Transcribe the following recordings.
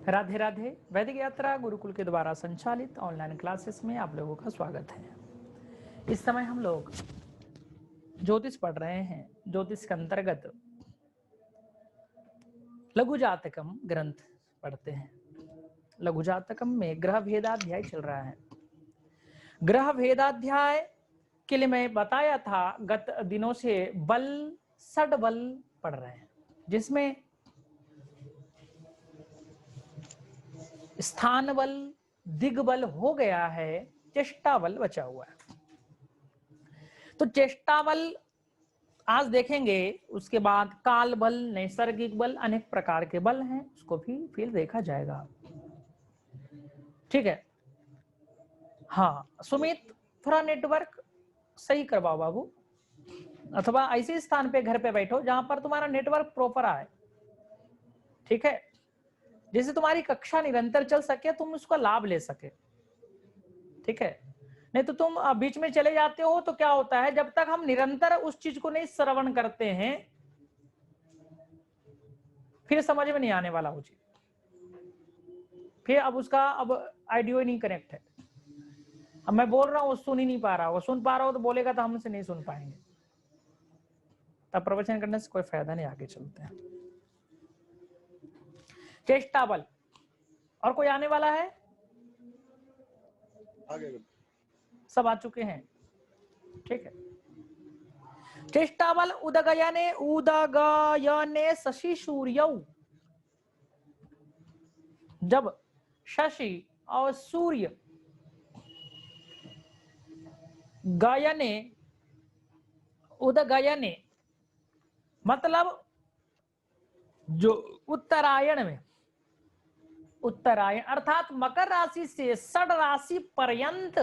राधे राधे। वैदिक यात्रा गुरुकुल के द्वारा संचालित ऑनलाइन क्लासेस में आप लोगों का स्वागत है। इस समय हम लोग ज्योतिष पढ़ रहे हैं। ज्योतिष के अंतर्गत लघु जातकम ग्रंथ पढ़ते हैं। लघु जातकम में ग्रह भेदाध्याय चल रहा है। ग्रह भेदाध्याय के लिए मैं बताया था गत दिनों से बल षड बल पढ़ रहे हैं, जिसमें स्थान बल दिग्बल हो गया है, चेष्टा बल बचा हुआ है। तो चेष्टा बल आज देखेंगे। उसके बाद काल बल, नैसर्गिक बल, अनेक प्रकार के बल हैं, उसको भी फिर देखा जाएगा। ठीक है। हाँ सुमित, थोड़ा नेटवर्क सही करवाओ बाबू, अथवा ऐसे स्थान पे घर पे बैठो जहां पर तुम्हारा नेटवर्क प्रॉपर आए। ठीक है, जैसे तुम्हारी कक्षा निरंतर चल सके, तुम उसका लाभ ले सके। ठीक है, नहीं तो तुम बीच में चले जाते हो तो क्या होता है, जब तक हम निरंतर उस चीज को नहीं श्रवण करते हैं फिर समझ में नहीं आने वाला वो चीज। फिर अब उसका अब ऑडियो ही नहीं कनेक्ट है। अब मैं बोल रहा हूं वो सुन ही नहीं पा रहा, वो सुन पा रहा हो तो बोलेगा तो हमसे नहीं सुन पाएंगे, तब प्रवचन करने से कोई फायदा नहीं। आगे चलते हैं। चेष्टा बल, और कोई आने वाला है? आगे सब आ चुके हैं। ठीक है। चेष्टा बल उदगयने शशि सूर्य, जब शशि और सूर्य गयने, उदगयने मतलब जो उत्तरायण में, उत्तरायण अर्थात मकर राशि से षड राशि पर्यंत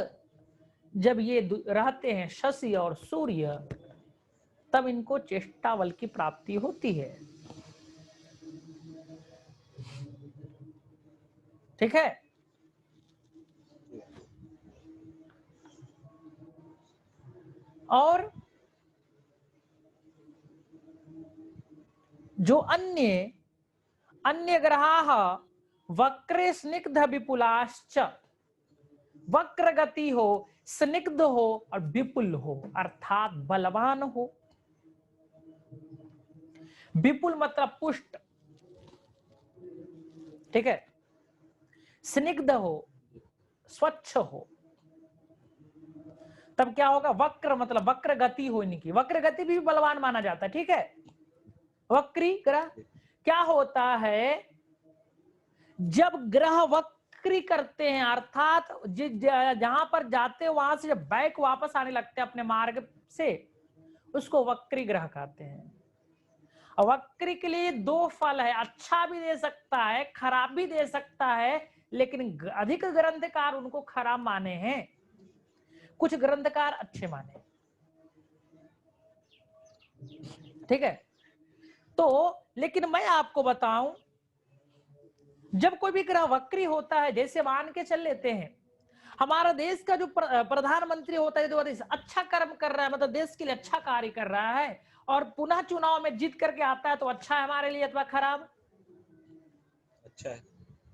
जब ये रहते हैं शशि और सूर्य, तब इनको चेष्टा बल की प्राप्ति होती है। ठीक है। और जो अन्य ग्रहाः वक्रे स्निग्ध विपुलाश्च, वक्र गति हो, स्निग्ध हो और विपुल हो, अर्थात बलवान हो। विपुल मतलब पुष्ट। ठीक है। स्निग्ध हो, स्वच्छ हो, तब क्या होगा? वक्र मतलब वक्र गति हो इनकी। वक्र गति भी बलवान माना जाता है। ठीक है। वक्री ग्रह क्या होता है? जब ग्रह वक्री करते हैं, अर्थात जहां पर जाते हैं वहां से जब बैक वापस आने लगते हैं अपने मार्ग से, उसको वक्री ग्रह कहते हैं। वक्री के लिए दो फल है, अच्छा भी दे सकता है, खराब भी दे सकता है, लेकिन अधिक ग्रंथकार उनको खराब माने हैं, कुछ ग्रंथकार अच्छे माने। ठीक है। तो लेकिन मैं आपको बताऊं, जब कोई भी ग्रह वक्री होता है, जैसे मान के चल लेते हैं हमारा देश का जो प्रधानमंत्री होता है, जो अच्छा कर्म कर रहा है, मतलब देश के लिए अच्छा कार्य कर रहा है, और पुनः चुनाव में जीत करके आता है, तो अच्छा है हमारे लिए अथवा खराब? अच्छा है।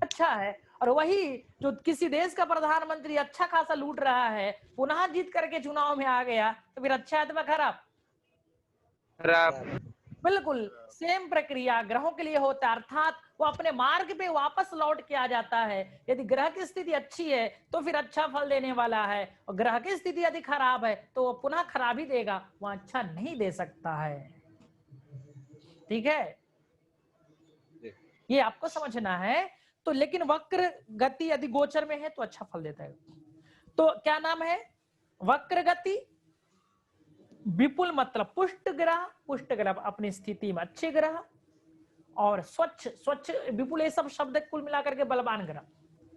अच्छा है। और वही जो किसी देश का प्रधानमंत्री अच्छा खासा लूट रहा है, पुनः जीत करके चुनाव में आ गया, तो फिर अच्छा है अथवा खराब? खराब। बिल्कुल सेम प्रक्रिया ग्रहों के लिए होता है, अर्थात वो अपने मार्ग पे वापस लौट के आ जाता है। यदि ग्रह की स्थिति अच्छी है तो फिर अच्छा फल देने वाला है, और ग्रह की स्थिति यदि खराब है तो वो पुनः खराब ही देगा, वो अच्छा नहीं दे सकता है। ठीक है, ये आपको समझना है। तो लेकिन वक्र गति यदि गोचर में है तो अच्छा फल देता है। तो क्या नाम है? वक्र गति। विपुल मतलब पुष्ट ग्रह, पुष्ट ग्रह अपनी स्थिति में अच्छे ग्रह, और स्वच्छ, स्वच्छ विपुल, ये सब शब्द कुल मिलाकर के बलवान ग्रह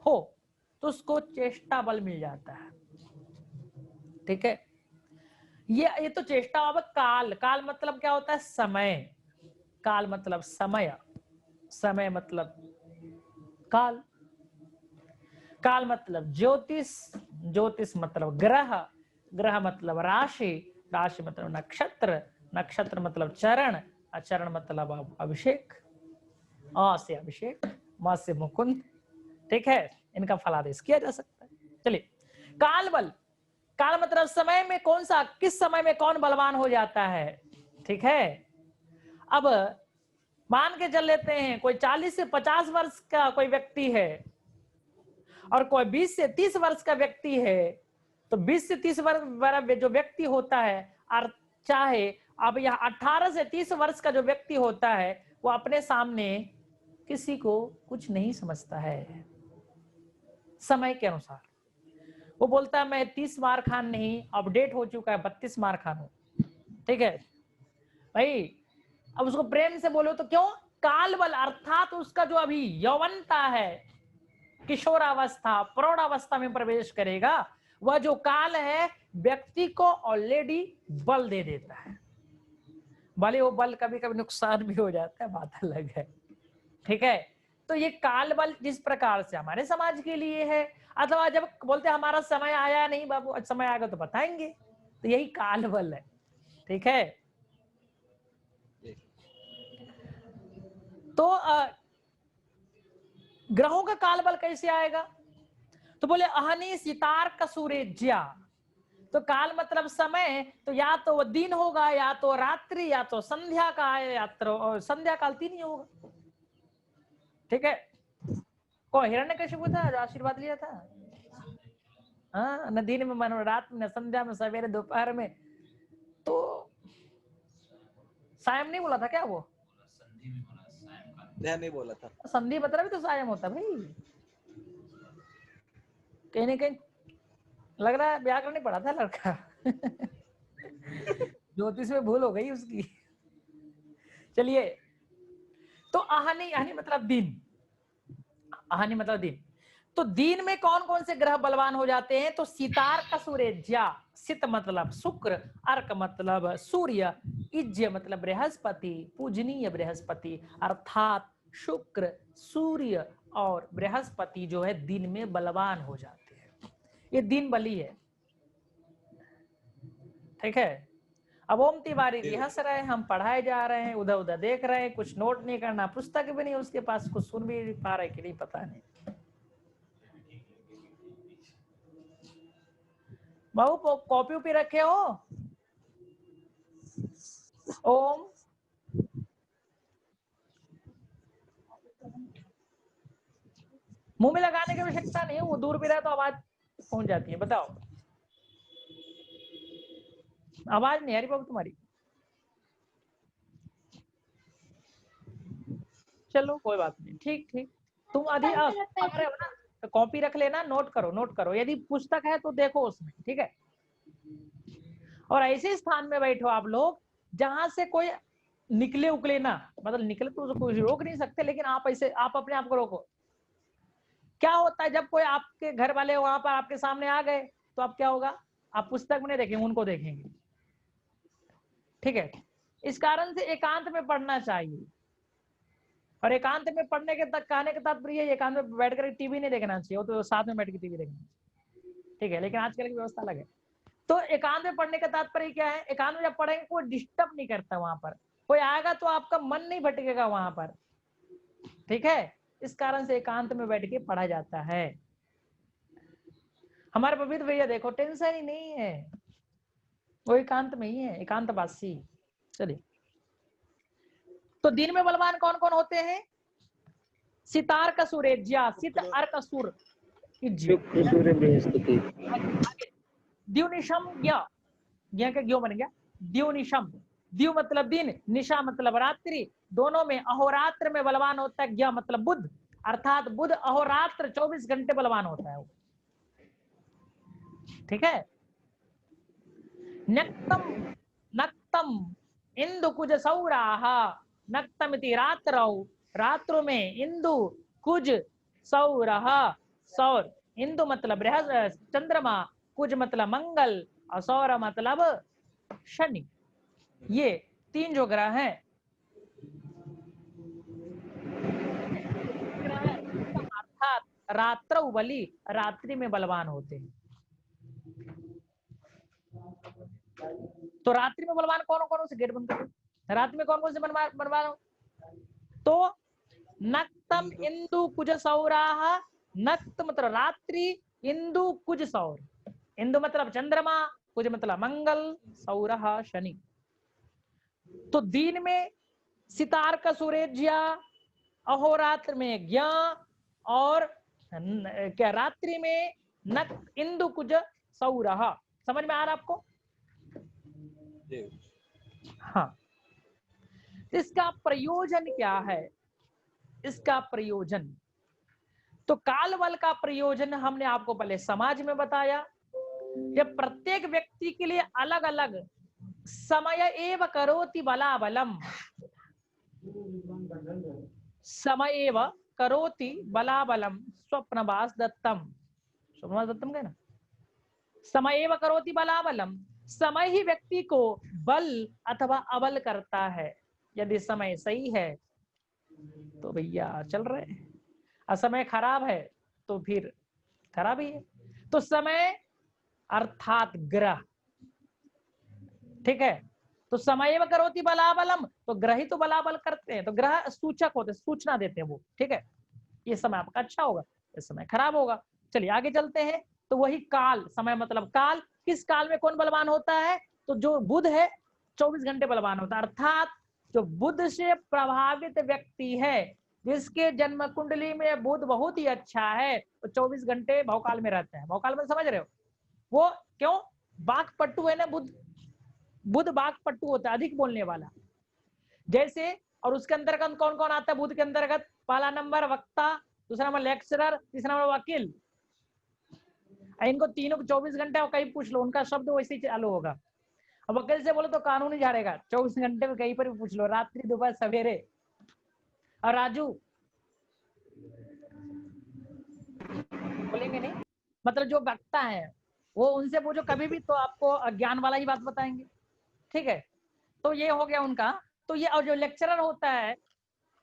हो तो उसको चेष्टा बल मिल जाता है। ठीक है। ये तो चेष्टा। अब काल, काल मतलब क्या होता है? समय। काल मतलब समय, समय मतलब काल। काल मतलब ज्योतिष, ज्योतिष मतलब ग्रह, ग्रह मतलब राशि, राशि मतलब नक्षत्र, नक्षत्र मतलब चरण, चरण मतलब अभिषेक, अ से अभिषेक, म से मुकुंद, ठीक है, इनका फलादेश किया जा सकता है। चलिए, काल बल, काल मतलब समय में कौन सा, किस समय में कौन बलवान हो जाता है, ठीक है। अब मान के चल लेते हैं कोई 40 से 50 वर्ष का कोई व्यक्ति है और कोई 20 से 30 वर्ष का व्यक्ति है, तो 20 से 30 वर्ष वाला जो व्यक्ति होता है, और चाहे अब यह 18 से 30 वर्ष का जो व्यक्ति होता है, वो अपने सामने किसी को कुछ नहीं समझता है समय के अनुसार। वो बोलता है मैं 30 मार खान नहीं, अपडेट हो चुका है 32 मार खान हूं, ठीक है भाई। अब उसको प्रेम से बोलो तो क्यों, काल बल अर्थात उसका जो अभी यौवनता है, किशोरावस्था प्रौढ़ावस्था में प्रवेश करेगा, वह जो काल है व्यक्ति को ऑलरेडी बल दे देता है। भले वो बल कभी कभी नुकसान भी हो जाता है, बात अलग है, ठीक है। तो ये काल बल जिस प्रकार से हमारे समाज के लिए है, अथवा जब बोलते हैं हमारा समय आया नहीं बाबू, समय आएगा तो बताएंगे, तो यही काल बल है, ठीक है। तो ग्रहों का काल बल कैसे आएगा, तो बोले अहनी सितार कसूरे ज्या, तो काल मतलब समय, तो या तो वो दिन होगा, या तो रात्रि, या तो संध्या का, या तो संध्या काल, तीन ही होगा, ठीक है। कौन हिरण्यकशिपु था जो आशीर्वाद लिया था, हाँ, न दिन में मन रात में, न संध्या में, सवेरे दोपहर में, तो सायं नहीं बोला था क्या वो, नहीं बोला था। संधि मतलब भी तो सायं होता भाई, कहीं ना कहीं लग रहा है व्याकरण नहीं पढ़ा था लड़का ज्योतिष में भूल हो गई उसकी। चलिए, तो आहनी, आहनी मतलब दिन, आहनी मतलब दिन, तो दिन में कौन कौन से ग्रह बलवान हो जाते हैं, तो सितार का सूर्य ज्या, सित मतलब शुक्र, अर्क मतलब सूर्य, इज्य मतलब बृहस्पति, पूजनीय बृहस्पति, अर्थात शुक्र, सूर्य और बृहस्पति जो है दिन में बलवान हो जाते हैं। ये दिन बली है, ठीक है। अब ओम तिवारी जी हंस रहे हैं, हम पढ़ाए जा रहे हैं, उधर उधर देख रहे हैं, कुछ नोट नहीं करना, पुस्तक भी नहीं उसके पास, कुछ सुन भी पा रहे कि नहीं पता नहीं। बाबू कॉपी उपी रखे हो, ओम मुंह में लगाने की आवश्यकता नहीं है, वो दूर भी रहे तो आवाज पहुंच जाती है। बताओ, आवाज नहीं आ रही बाबू तुम्हारी, चलो कोई बात नहीं, ठीक ठीक। तुम अधि आ रहे हो ना, तो कॉपी रख लेना, नोट करो, नोट करो, यदि पुस्तक है तो देखो उसमें, ठीक है। और ऐसे स्थान में बैठो आप लोग जहां से कोई निकले उकले ना, मतलब निकले तो कोई रोक नहीं सकते, लेकिन आप ऐसे आप अपने आप को रोको। क्या होता है जब कोई आपके घर वाले वहां पर आपके सामने आ गए, तो अब क्या होगा, आप पुस्तक में नहीं देखेंगे, उनको देखेंगे, ठीक है। इस कारण से एकांत में पढ़ना चाहिए, और एकांत में पढ़ने के तक कहने का तात्पर्य एकांत में बैठ कर टीवी नहीं देखना चाहिए, वो तो साथ में बैठ के टीवी देखना, ठीक है, लेकिन आजकल की व्यवस्था अलग है। तो एकांत में पढ़ने का तात्पर्य क्या है, एकांत में जब पढ़ेंगे कोई डिस्टर्ब नहीं करता, वहां पर कोई आएगा तो आपका मन नहीं भटकेगा वहां पर, ठीक है। इस कारण से एकांत में बैठ के पढ़ा जाता है। हमारे पवित्र भैया देखो टेंशन ही नहीं है, वो एकांत में ही है, एकांतवासी। चलिए, तो दिन में बलवान कौन कौन होते हैं, सितार का सूर्य ज्या, सित अर्क सूर, शुक्र सूर्य बृहस्पति। द्युनिशम ज्ञ, ज्ञ का ज्ञ बन गया द्युनिशम, द्यु मतलब दिन, निशा मतलब रात्रि, दोनों में अहोरात्र में बलवान होता है ज्ञ मतलब बुध, अर्थात बुध अहोरात्र 24 घंटे बलवान होता है वो, ठीक है। नक्तम, नक्तम इंदु कुज सौराह, नक्तम इति रात्रौ, रात्रों में इंदु कुज सौरह, सौर, इंदु मतलब बृहस्पति चंद्रमा, कुज मतलब मंगल, और सौर मतलब शनि, ये तीन जो ग्रह हैं, अर्थात रात्रौ बली, रात्रि में बलवान होते हैं। तो रात्रि में बलवान कौन कौन से, गेट बंद करो, रात्रि में कौन कौन से बलवान, तो नक्तम इंदु कुज सौराह, नक्त मतलब रात्रि, इंदु कुज सौर, इंदु मतलब चंद्रमा, कुज मतलब मंगल, सौरह शनि। तो दिन में सितार का सूर्य, अहोरात्र में ज्ञ, और क्या रात्रि में नक्त इंदु कुज सौरह। समझ में आ रहा आपको? हाँ। इसका प्रयोजन क्या है? इसका प्रयोजन तो काल बल का प्रयोजन हमने आपको पहले समाज में बताया। ये प्रत्येक व्यक्ति के लिए अलग अलग समय एव करोति बलाबलम, समय एव करोति बलाबलम स्वप्नवास दत्तम, स्वप्नवास दत्तम क्या ना, समय एव करोति बलाबलम, समय ही व्यक्ति को बल अथवा अबल करता है। यदि समय सही है तो भैया चल रहे हैं, और समय खराब है तो फिर खराब ही है। तो समय अर्थात ग्रह, ठीक है। तो समय एव करोति बलाबलम, तो ग्रह ही तो बलाबल करते हैं, तो ग्रह सूचक होते, सूचना देते हैं वो, ठीक है। ये समय आपका अच्छा होगा, ये समय खराब होगा। चलिए आगे चलते हैं। तो वही काल, समय मतलब काल, किस काल में कौन बलवान होता है? तो जो बुध है 24 घंटे बलवान होता है, अर्थात जो बुध से प्रभावित व्यक्ति है, जिसके जन्म कुंडली में बुध बहुत ही अच्छा है, तो 24 घंटे भवकाल में रहते हैं। भवकाल में समझ रहे हो? वो क्यों? बाक पट्टू है ना बुध, बुध बाक पट्टू होता है, अधिक बोलने वाला। जैसे, और उसके अंतर्गत कौन कौन आता है बुध के अंतर्गत? पहला नंबर वक्ता, दूसरा नंबर लेक्चरर, तीसरा नंबर वकील। इनको तीनों को 24 घंटे और कहीं पूछ लो, उनका शब्द वैसे ही चालू होगा। अब वकील से बोलो तो कानून ही झाड़ेगा, 24 घंटे में कहीं पर भी पूछ लो, रात्रि दोपहर सवेरे। और राजू बोलेंगे नहीं, मतलब जो वक्ता है वो उनसे पूछो कभी भी, तो आपको ज्ञान वाला ही बात बताएंगे, ठीक है। तो ये हो गया उनका। तो ये, और जो लेक्चरर होता है,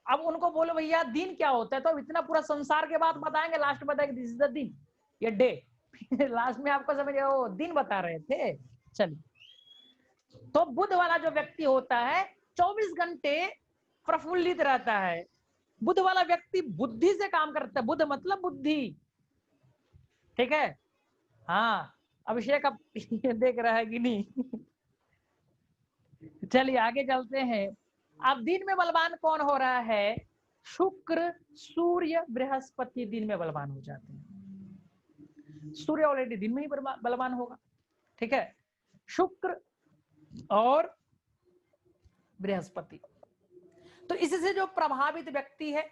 अब उनको बोलो भैया दिन क्या होता है, तो इतना पूरा संसार के बात बताएंगे, लास्ट बताएंगे दिस इज द दिन, ये डे। लास्ट में आपको समझ वो दिन बता रहे थे। चलिए, तो बुध वाला जो व्यक्ति होता है 24 घंटे प्रफुल्लित रहता है। बुध वाला व्यक्ति बुद्धि से काम करता है, बुध मतलब बुद्धि, ठीक है। हाँ, अभिषेक अब देख रहा है कि नहीं? चलिए आगे चलते हैं। अब दिन में बलवान कौन हो रहा है? शुक्र, सूर्य, बृहस्पति दिन में बलवान हो जाते हैं। सूर्य ऑलरेडी दिन में ही बलवान होगा, ठीक है। शुक्र और बृहस्पति, तो इससे जो प्रभावित व्यक्ति है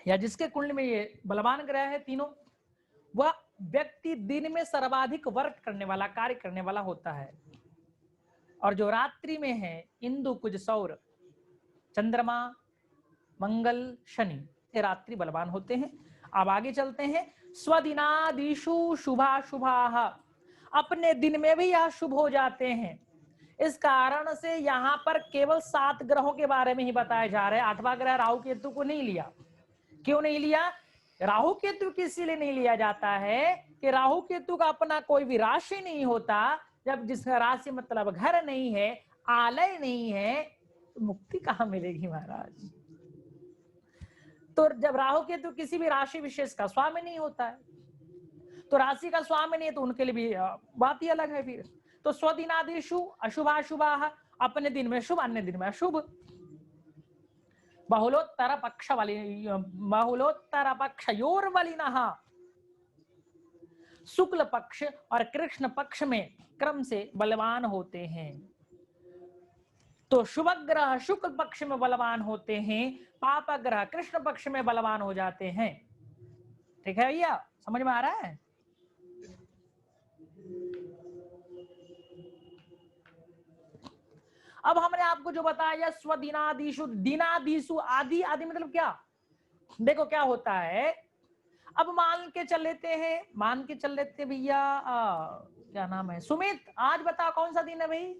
या जिसके कुंड में ये बलवान ग्रह है तीनों, वह व्यक्ति दिन में सर्वाधिक वर्क करने वाला, कार्य करने वाला होता है। और जो रात्रि में है इंदु कुज सौर, चंद्रमा, मंगल, शनि, ये रात्रि बलवान होते हैं। अब आगे चलते हैं। स्वदिनादिषु शुभाशुभाः, अपने दिन में भी यह शुभ हो जाते हैं। इस कारण से यहाँ पर केवल 7 ग्रहों के बारे में ही बताया जा रहा है। 8वां ग्रह राहु केतु को नहीं लिया। क्यों नहीं लिया? राहु केतु किसी लिए नहीं लिया जाता है कि राहु केतु का अपना कोई भी राशि नहीं होता। जब जिसका राशि मतलब घर नहीं है, आलय नहीं है, तो मुक्ति कहां मिलेगी महाराज? तो जब राहु केतु किसी भी राशि विशेष का स्वामी नहीं होता है, तो राशि का स्वामी नहीं है, तो उनके लिए भी बात ही अलग है फिर। तो स्वदिनादिषु अशुभाशुभाः, अपने दिन में शुभ, अन्य दिन में अशुभ। बहुलोत्तर पक्ष वाली, बहुलोत्तर पक्षयोर्वलिनः, शुक्ल पक्ष और कृष्ण पक्ष में क्रम से बलवान होते हैं। तो शुभ ग्रह शुक्ल पक्ष में बलवान होते हैं, पाप ग्रह कृष्ण पक्ष में बलवान हो जाते हैं। ठीक है भैया, समझ में आ रहा है? अब हमने आपको जो बताया स्वदिनादिषु, दिनादिषु, आदि, आदि मतलब क्या? देखो क्या होता है। अब मान के चल लेते हैं, मान के चल लेते हैं भैया, क्या नाम है, सुमित, आज बता कौन सा दिन है भाई?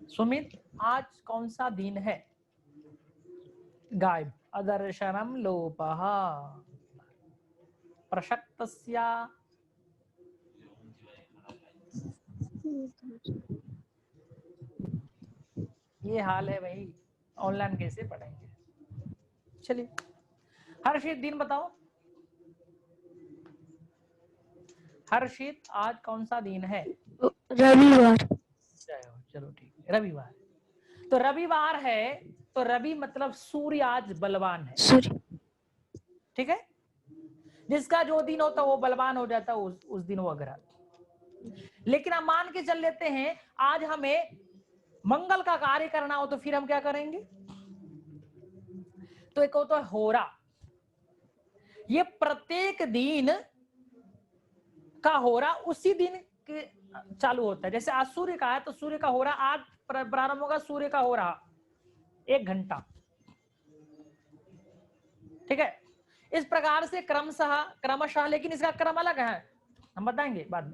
सुमित, आज कौन सा दिन है? गायब, अदर्शनम लोपः, प्रशक्तस्य ये हाल है भाई, ऑनलाइन कैसे पढ़ेंगे। चलिए हर्षित दिन बताओ, हर्षित आज कौन सा दिन है? रविवार। चलो ठीक है, रविवार। तो रविवार है तो रवि मतलब सूर्य आज बलवान है, सूर्य। ठीक है। जिसका जो दिन होता है वो बलवान हो जाता है उस दिन वो ग्रह। लेकिन हम मान के चल लेते हैं आज हमें मंगल का कार्य करना हो तो फिर हम क्या करेंगे? तो एक होता है होरा, ये प्रत्येक दिन का होरा उसी दिन के चालू होता है। जैसे आज सूर्य का है तो सूर्य का होरा आज प्रारंभ होगा, सूर्य का होरा 1 घंटा, ठीक है। इस प्रकार से क्रमशः, लेकिन इसका क्रम अलग है, हम बताएंगे बाद में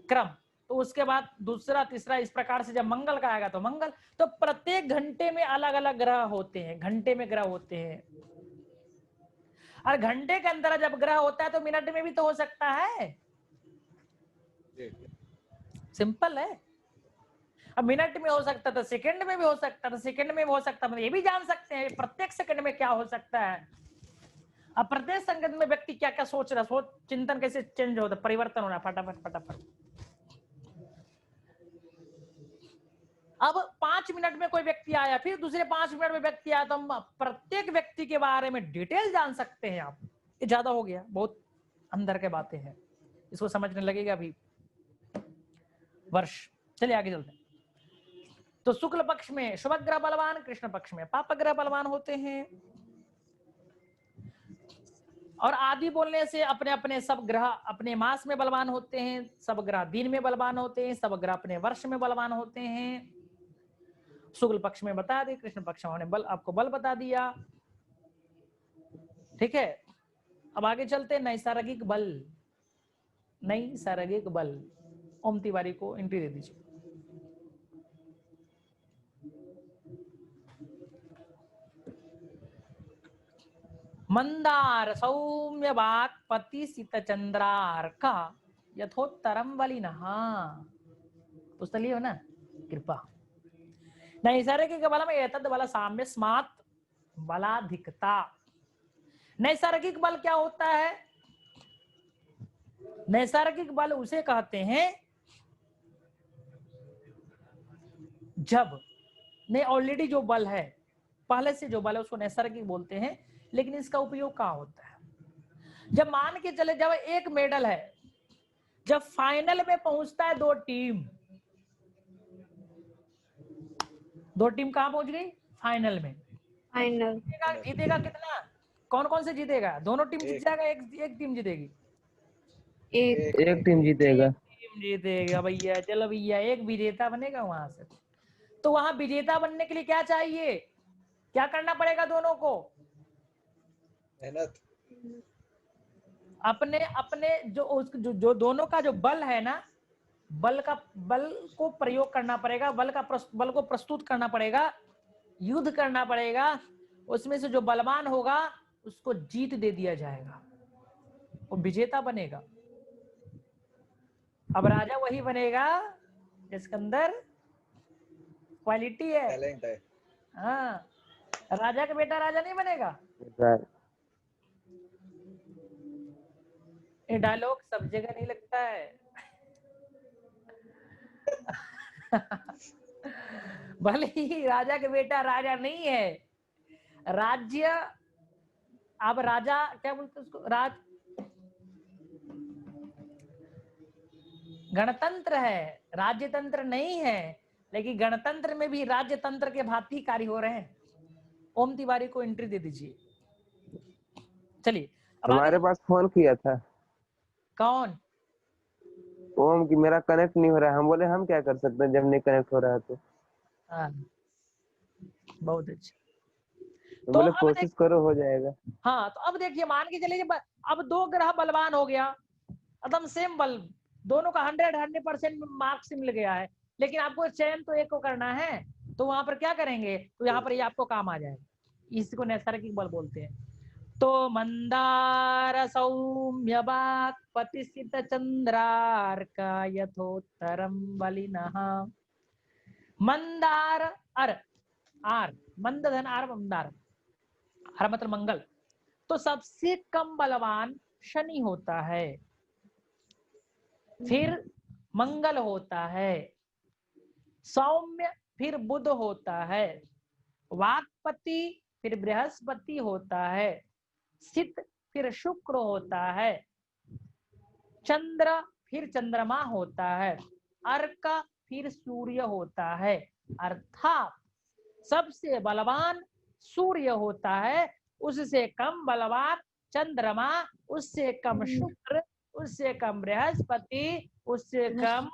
क्रम। तो उसके बाद दूसरा तीसरा इस प्रकार से जब मंगल का आएगा तो मंगल। तो प्रत्येक घंटे में अलग अलग ग्रह होते हैं, घंटे में ग्रह होते हैं। और घंटे के अंदर जब ग्रह होता है तो मिनट में भी तो हो सकता है, सिंपल है। अब मिनट में हो सकता था, सेकंड में भी हो सकता था, सेकंड में भी हो सकता है। ये भी जान सकते हैं प्रत्येक सेकंड में क्या हो सकता है। अब प्रत्येक सेकंड में व्यक्ति क्या क्या सोच रहा है, सोच चिंतन कैसे चेंज होता है, परिवर्तन हो रहा है फटाफट फटाफट। अब 5 मिनट में कोई व्यक्ति आया, फिर दूसरे 5 मिनट में व्यक्ति आया, तो हम प्रत्येक व्यक्ति के बारे में डिटेल जान सकते हैं। आप ये ज्यादा हो गया, बहुत अंदर के बातें हैं, इसको समझने लगेगा अभी वर्ष। चलिए आगे चलते हैं। तो शुक्ल पक्ष में शुभ ग्रह बलवान, कृष्ण पक्ष में पाप ग्रह बलवान होते हैं। और आदि बोलने से अपने अपने सब ग्रह अपने मास में बलवान होते हैं, सब ग्रह दिन में बलवान होते हैं, सब ग्रह अपने वर्ष में बलवान होते हैं। शुक्ल पक्ष में बता दी, कृष्ण पक्ष में बल आपको बल बता दिया, ठीक है। अब आगे चलते नैसर्गिक बल। नैसर्गिक बल, ओम तिवारी को एंट्री दे दीजिए। मंदार सौम्य वाक्पति सित चंद्रार्क यथोत्तरम बलिनः। पुस्तक लियो ना, कृपा। नैसर्गिक बल में एतद् बल साम्य स्मात् बलाधिकता। नैसर्गिक बल क्या होता है? नैसर्गिक बल उसे कहते हैं जब नहीं ऑलरेडी जो बल है, पहले से जो बल है उसको नैसर्गिक बोलते हैं। लेकिन इसका उपयोग कहाँ होता है? जब मान के चले जब एक मेडल है, जब फाइनल में पहुंचता है दो टीम कहां पहुंच गई? फाइनल में। फाइनल। जीतेगा कितना? कौन कौन से जीतेगा? दोनों टीम जीत जाएगा, एक टीम जीतेगी? एक टीम जीतेगा। टीम जीतेगा भैया। चलो भैया, एक विजेता बनेगा वहां से। तो वहां विजेता बनने के लिए क्या चाहिए? क्या करना पड़ेगा दोनों को? मेहनत। अपने अपने जो दोनों का जो बल है ना, बल को प्रयोग करना पड़ेगा, बल को प्रस्तुत करना पड़ेगा, युद्ध करना पड़ेगा। उसमें से जो बलवान होगा उसको जीत दे दिया जाएगा, वो विजेता बनेगा। अब राजा वही बनेगा जिसके अंदर क्वालिटी है, टैलेंट है। हाँ। राजा का बेटा राजा नहीं बनेगा। ये डायलॉग सब जगह नहीं लगता है। भले ही राजा का बेटा राजा नहीं है, राज्य, अब राजा क्या बोलते उसको, गणतंत्र है, राज्य तंत्र नहीं है। लेकिन गणतंत्र में भी राज्य तंत्र के भांति कार्य हो रहे हैं। ओम तिवारी को एंट्री दे दीजिए। चलिए हमारे पास फोन किया था। कौन? ओम की मेरा कनेक्ट नहीं हो रहा है। हम बोले हम क्या कर सकते हैं जब नहीं कनेक्ट हो रहा है तो। हाँ, बहुत अच्छा। तो बोले कोशिश करो हो जाएगा। हाँ, तो अब देखिए मान के चलिए अब 2 ग्रह बलवान हो गया, एकदम सेम बल, दोनों का 100% मार्क्स मिल गया है। लेकिन आपको चयन तो एक को करना है, तो वहां पर क्या करेंगे? तो यहाँ पर ये आपको काम आ जाएगा। इसको नैसर्गिक बल बोलते हैं। तो मंदार सौम्य वाक्पतिसित चंद्रार्क यथोत्तरम बलिनः। मंदार अर आर मंद धन आर मंदार आर मतलब मंगल। तो सबसे कम बलवान शनि होता है, फिर मंगल होता है, सौम्य फिर बुध होता है, वाक्पति फिर बृहस्पति होता है, सित फिर शुक्र होता है, चंद्र फिर चंद्रमा होता है, अर्क फिर सूर्य होता है। अर्थात सबसे बलवान सूर्य होता है, उससे कम बलवान चंद्रमा, उससे कम शुक्र, उससे कम बृहस्पति, उससे कम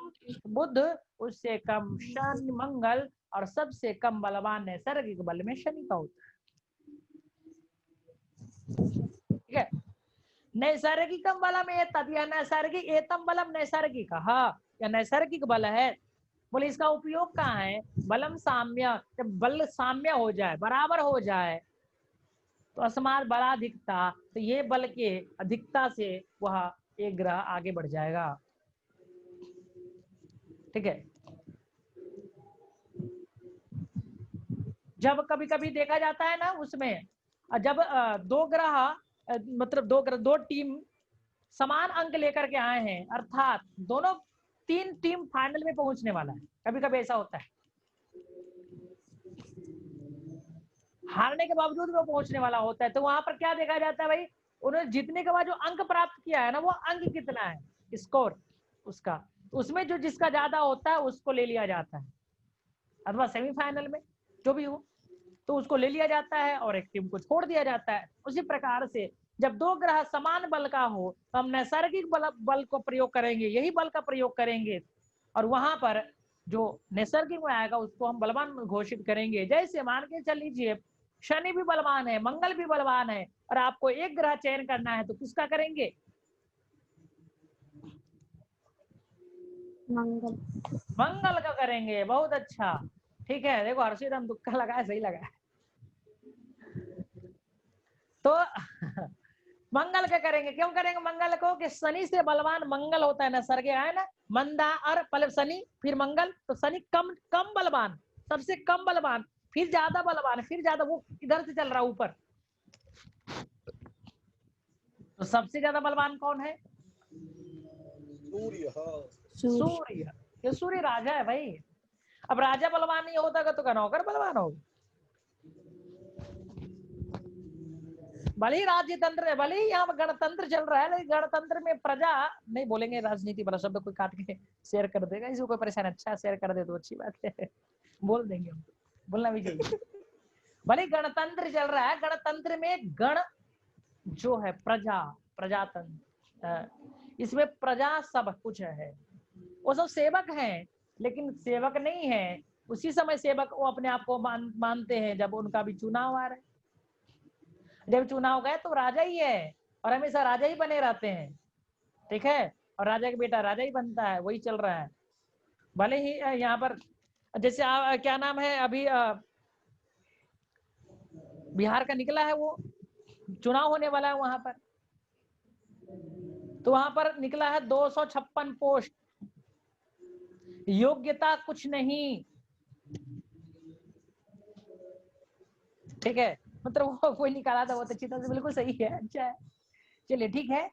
बुध, उससे कम शनि मंगल, और सबसे कम बलवान नैसर्गिक बल में शनि का होता है। ठीक है, नैसर्गिकम बलम एतत्, यह नैसर्गिक एतम बलम नैसर्गिक, हाँ यह नैसर्गिक बल है। बोले इसका उपयोग कहाँ है? बलम साम्य, जब बल साम्य हो जाए, बराबर हो जाए, तो अस्मात् बलाधिकता, तो ये बल के अधिकता से वह एक ग्रह आगे बढ़ जाएगा। ठीक है, जब कभी कभी देखा जाता है ना उसमें, जब दो ग्रह मतलब दो टीम समान अंक लेकर के आए हैं, अर्थात दोनों तीन टीम फाइनल में पहुंचने वाला है, कभी कभी ऐसा होता है, हारने के बावजूद वो पहुंचने वाला होता है, तो वहां पर क्या देखा जाता है भाई, उन्होंने जीतने के बाद जो अंक प्राप्त किया है ना, वो अंक कितना है, स्कोर उसका, उसमें जो जिसका ज्यादा होता है उसको ले लिया जाता है, अथवा सेमीफाइनल में जो भी हो तो उसको ले लिया जाता है और एक टीम को छोड़ दिया जाता है। उसी प्रकार से जब दो ग्रह समान बल का हो तो हम नैसर्गिक बल को प्रयोग करेंगे, यही बल का प्रयोग करेंगे, और वहां पर जो नैसर्गिक में आएगा उसको हम बलवान घोषित करेंगे। जैसे मान के चल लीजिए शनि भी बलवान है, मंगल भी बलवान है, और आपको एक ग्रह चयन करना है तो किसका करेंगे? मंगल। मंगल का करेंगे। बहुत अच्छा, ठीक है, देखो हर्षित हम तुक्का लगाए, सही लगा। तो मंगल का करेंगे, क्यों करेंगे मंगल को? कि शनि से बलवान मंगल होता है ना, सर्ग है ना, मंदा और पहले शनि फिर मंगल, तो शनि कम कम बलवान, सबसे कम बलवान, फिर ज्यादा बलवान, फिर ज्यादा, वो इधर से चल रहा ऊपर, तो सबसे ज्यादा बलवान कौन है? सूर्य। हाँ, सूर्य। ये सूर्य राजा है भाई। अब राजा बलवान नहीं होता तो नौकर बलवान होगा। भले ही राज्य तंत्र, भले ही यहाँ गणतंत्र चल रहा है, लेकिन गणतंत्र में प्रजा नहीं बोलेंगे, राजनीति वाला शब्द कोई काट के शेयर कर देगा, इसको कोई परेशान, अच्छा शेयर कर दे तो अच्छी बात है, बोल देंगे हम, बोलना भी चाहिए। भले गणतंत्र चल रहा है, गणतंत्र में गण जो है प्रजा, प्रजातंत्र, इसमें प्रजा सब कुछ है, वो सब सेवक हैं, लेकिन सेवक नहीं है उसी समय सेवक वो अपने आप को मानते हैं जब उनका भी चुनाव आ रहा है। जब चुनाव गए तो राजा ही है, और हमेशा राजा ही बने रहते हैं, ठीक है, और राजा का बेटा राजा ही बनता है, वही चल रहा है। भले ही यहाँ पर जैसे क्या नाम है, अभी बिहार का निकला है, वो चुनाव होने वाला है वहां पर, तो वहां पर निकला है 256 पोस्ट, योग्यता कुछ नहीं, ठीक है, मतलब वो कोई निकाला था, बहुत अच्छी तरह से, बिल्कुल सही है, अच्छा है, चलिए ठीक है।